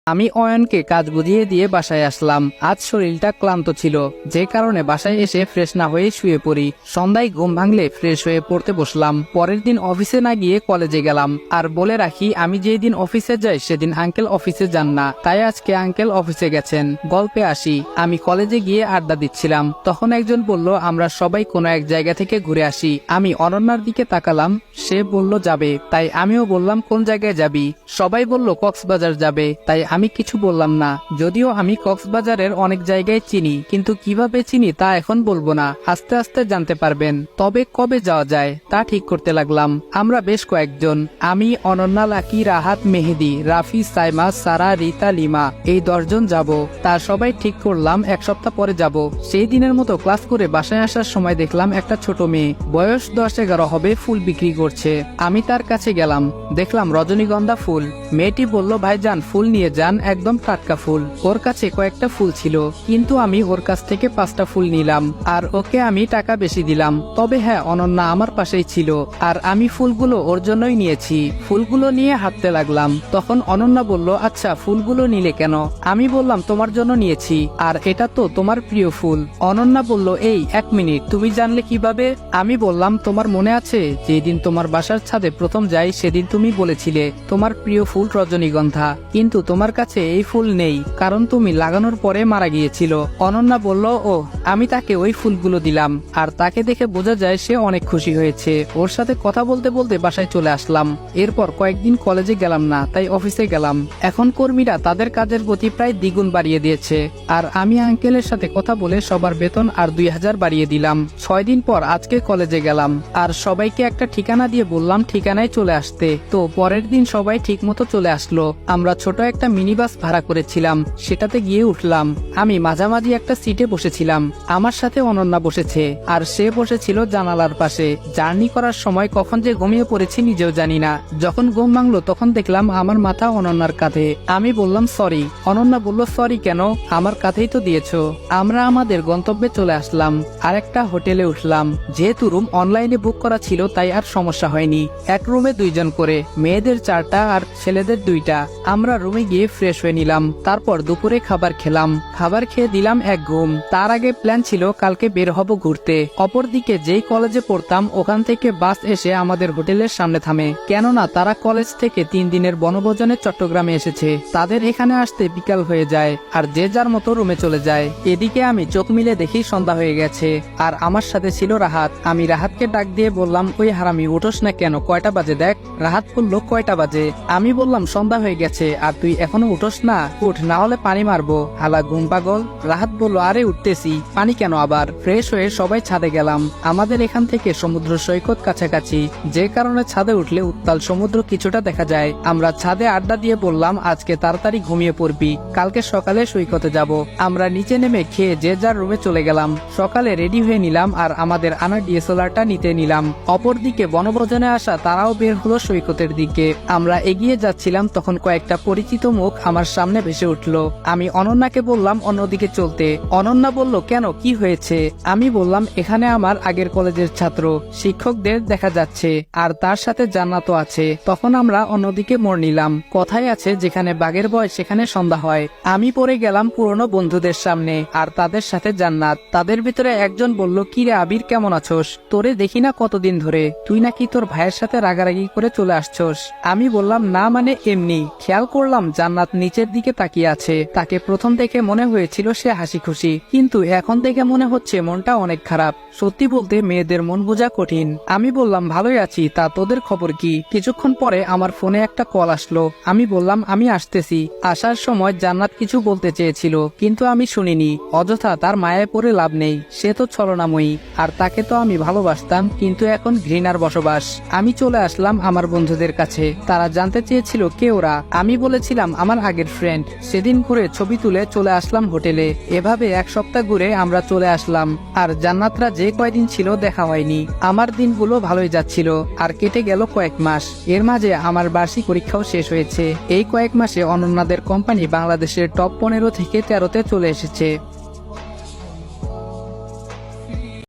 আমি অয়নকে কাজ বুঝিয়ে দিয়ে বাসায় আসলাম। আজ শরীরটা ক্লান্ত ছিল, যে কারণে বাসায় এসে ফ্রেশ না হয়ে শুয়ে পড়ি। সন্ধ্যায় ঘুম ভাঙলে ফ্রেশ হয়ে পড়তে বসলাম। পরের দিন অফিসে না গিয়ে কলেজে গেলাম। আর বলে রাখি, আমি যেই দিন অফিসে যাই সেদিন আঙ্কেল অফিসে যান না, তাই আজকে আঙ্কেল অফিসে গেছেন। গল্পে আসি, আমি কলেজে গিয়ে আড্ডা দিচ্ছিলাম, তখন একজন বলল আমরা সবাই কোনো এক জায়গা থেকে ঘুরে আসি। আমি অনন্যার দিকে তাকালাম, সে বলল যাবে, তাই আমিও বললাম কোন জায়গায় যাবি? সবাই বলল কক্সবাজার যাবে, তাই আমি কিছু বললাম না। যদিও আমি কক্সবাজারের অনেক জায়গায় চিনি, কিন্তু কিভাবে চিনি তা এখন বলবো না, আস্তে আস্তে জানতে পারবেন। তবে কবে যাওয়া যায় তা ঠিক করতে লাগলাম। আমরা বেশ কয়েকজন, আমি, অনন্যা, লাকি, রাহাত, মেহেদি, রাফি, সাইমা, সারা, রিতা, লিমা, এই 10 জন যাব। তা সবাই ঠিক করলাম 1 সপ্তাহ পরে যাব। সেই দিনের মতো ক্লাস করে বাসায় আসার সময় দেখলাম একটা ছোট মেয়ে, বয়স 10-11 হবে, ফুল বিক্রি করছে। আমি তার কাছে গেলাম, দেখলাম রজনীগন্ধা ফুল। মেয়েটি বলল ভাইজান ফুল নিয়ে যান, একদম টাটকা ফুল। ওর কাছে কয়েকটা ফুল ছিল, কিন্তু আমি ওর কাছ থেকে 5টা ফুল নিলাম, আর ওকে আমি টাকা বেশি দিলাম। তবে হ্যাঁ, অনন্যা আমার পাশেই ছিল, আর আমি ফুলগুলো ওর জন্যই নিয়েছি। ফুলগুলো নিয়ে হাঁটতে লাগলাম, তখন অনন্যা বলল আচ্ছা ফুলগুলো নিলে কেন? আমি বললাম তোমার জন্য নিয়েছি, আর এটা তো তোমার প্রিয় ফুল। অনন্যা বলল এই 1 মিনিট, তুমি জানলে কিভাবে? আমি বললাম তোমার মনে আছে যেদিন তোমার বাসার ছাদে প্রথম যাই সেদিন তুমি বলেছিলে তোমার প্রিয় ফুল রজনীগন্ধা, কিন্তু তোমার কাছে এই ফুল নেই, কারণ তুমি লাগানোর পরে মারা গিয়েছিল। অনন্যা বলল ও, আমি তাকে ওই ফুলগুলো দিলাম, আর তাকে দেখে বোঝা যায় সে অনেক খুশি হয়েছে। ওর সাথে কথা বলতে বলতে বাসায় চলে আসলাম। এরপর কয়েকদিন কলেজে গেলাম না, তাই অফিসে গেলাম। এখন কর্মীরা তাদের কাজের গতি প্রায় দ্বিগুণ বাড়িয়ে দিয়েছে, আর আমি আঙ্কেলের সাথে কথা বলে সবার বেতন আর 2000 বাড়িয়ে দিলাম। 6 দিন পর আজকে কলেজে গেলাম, আর সবাইকে একটা ঠিকানা দিয়ে বললাম ঠিকানায় চলে আসতে। তো পরের দিন সবাই ঠিক মতো চলে আসলো। আমরা ছোট একটা মিনি বাস ভাড়া করেছিলাম, সেটাতে গিয়ে উঠলাম। আমি মাঝামাঝি একটা সিটে বসেছিলাম, আমার সাথে অনন্যা বসেছে, আর সে বসেছিল জানালার পাশে। জার্নি করার সময় কখন যে ঘুমিয়ে পড়েছি নিজেও জানি না। যখন ঘুম ভাঙলো তখন দেখলাম আমার মাথা অনন্যার কাঁধে। আমি বললাম সরি। অনন্যা বলল সরি কেন, আমার কাঁধেই তো দিয়েছো। আমরা আমাদের গন্তব্যে চলে আসলাম, আর একটা হোটেলে উঠলাম। যেহেতু রুম অনলাইনে বুক করা ছিল তাই আর সমস্যা হয়নি। এক রুমে 2 জন করে, মেয়েদের 4টা আর ছেলেদের 2টা। আমরা রুমে গিয়ে ফ্রেশ হয়ে নিলাম, তারপর দুপুরে খাবার খেলাম। খাবার খেয়ে দিলাম এক ঘুম। তার আগে প্ল্যান ছিল কালকে বের হব ঘুরতে। অপরদিকে যেই কলেজে পড়তাম ওখান থেকে বাস এসে আমাদের হোটেলের সামনে থামে, কেননা তারা কলেজ থেকে 3 দিনের বনভোজনে চট্টগ্রামে এসেছে। তাদের এখানে আসতে বিকাল হয়ে যায়, আর যে যার মতো রুমে চলে যায়। এদিকে আমি চোখ মিলে দেখি সন্ধ্যা হয়ে গেছে, আর আমার সাথে ছিল রাহাত। আমি রাহাতকে ডাক দিয়ে বললাম ওই হারামি উঠোস না কেন, কয়টা বাজে দেখ। রাহাত বলল কয়টা বাজে? আমি বললাম সন্ধ্যা হয়ে গেছে, আর তুই এখনো উঠোস না? উঠ, না হলে পানি মারবো, হালা ঘুম পাগল। রাহাত বলল আরে উঠতেছি, পানি কেন আবার? ফ্রেশ হয়ে সবাই ছাদে গেলাম। আমাদের এখান থেকে সমুদ্র সৈকত কাছাকাছি, যে কারণে ছাদে উঠলে উত্তাল সমুদ্র কিছুটা দেখা যায়। আমরা ছাদে আড্ডা দিয়ে বললাম আজকে তাড়াতাড়ি ঘুমিয়ে পড়বি, কালকে সকালে সৈকতে যাব। আমরা নিচে নেমে খেয়ে যে যার রুমে চলে গেলাম। সকালে রেডি হয়ে নিলাম, আর আমাদের আনা ডিএসএলআরটা নিতে নিলাম। অপরদিকে বনভোজনে আসা তারাও বের হলো সৈকতের দিকে। আমরা এগিয়ে যাচ্ছিলাম, তখন কয়েকটা পরিচিত মুখ আমার সামনে ভেসে উঠলো। আমি অনন্যাকে বললাম অন্যদিকে চলতে। অনন্যা বলল কেন, কি হয়েছে? আমি বললাম এখানে আমার আগের কলেজের ছাত্র শিক্ষকদের দেখা যাচ্ছে, আর তার সাথে জান্নাতও আছে। তখন আমরা অন্যদিকে মোড় নিলাম। কথাই আছে যেখানে বাঘের ভয় সেখানে সন্ধ্যা হয়। আমি পড়ে গেলাম পুরনো বন্ধুদের সামনে, আর তাদের সাথে জান্নাত। তাদের ভিতরে একজন বলল কি রে আবির, কেমন আছোস? তোরে দেখি না কতদিন ধরে, তুই নাকি তোর ভাইয়ের সাথে রাগারাগি করে চলে আসছোস। আমি বললাম না মানে এমনি। খেয়াল করলাম জান্নাত নিচের দিকে তাকিয়ে আছে। তাকে প্রথম দেখে মনে হয়েছিল সে হাসি খুশি, কিন্তু এখন থেকে মনে হচ্ছে মনটা অনেক খারাপ। সত্যি বলতে মেয়েদের মন বোঝা কঠিন। আমি বললাম ভালোই আছি, তা তোদের খবর কি? কিছুক্ষণ পরে আমার ফোনে একটা কল আসলো। আমি বললাম আমি আসতেছি। আসার সময় জান্নাত কিছু বলতে চেয়েছিল, কিন্তু আমি শুনিনি। অযথা তার মায়ায় পড়ে লাভ নেই, সে তো ছলনাময়ী, আর তাকে তো আমি ভালোবাসতাম, কিন্তু এখন ঘৃণার বসবাস। আমি চলে আসলাম আমার বন্ধুদের কাছে। তারা জানতে চেয়েছিল কে ওরা। আমি বলেছিলাম আমার আগের ফ্রেন্ড। সেদিন ঘুরে ছবি তুলে চলে আসলাম হোটেলে। এভাবে 1 সপ্তাহ ঘুরে আমরা চলে আসলাম, আর জান্নাতরা যে কয়দিন ছিল দেখা হয়নি। আমার দিনগুলো ভালোই যাচ্ছিল, আর কেটে গেল কয়েক মাস। এর মাঝে আমার বার্ষিক পরীক্ষাও শেষ হয়েছে। এই কয়েক মাসে অনন্যাদের কোম্পানি বাংলাদেশের টপ 15 থেকে 13তে চলে এসেছে।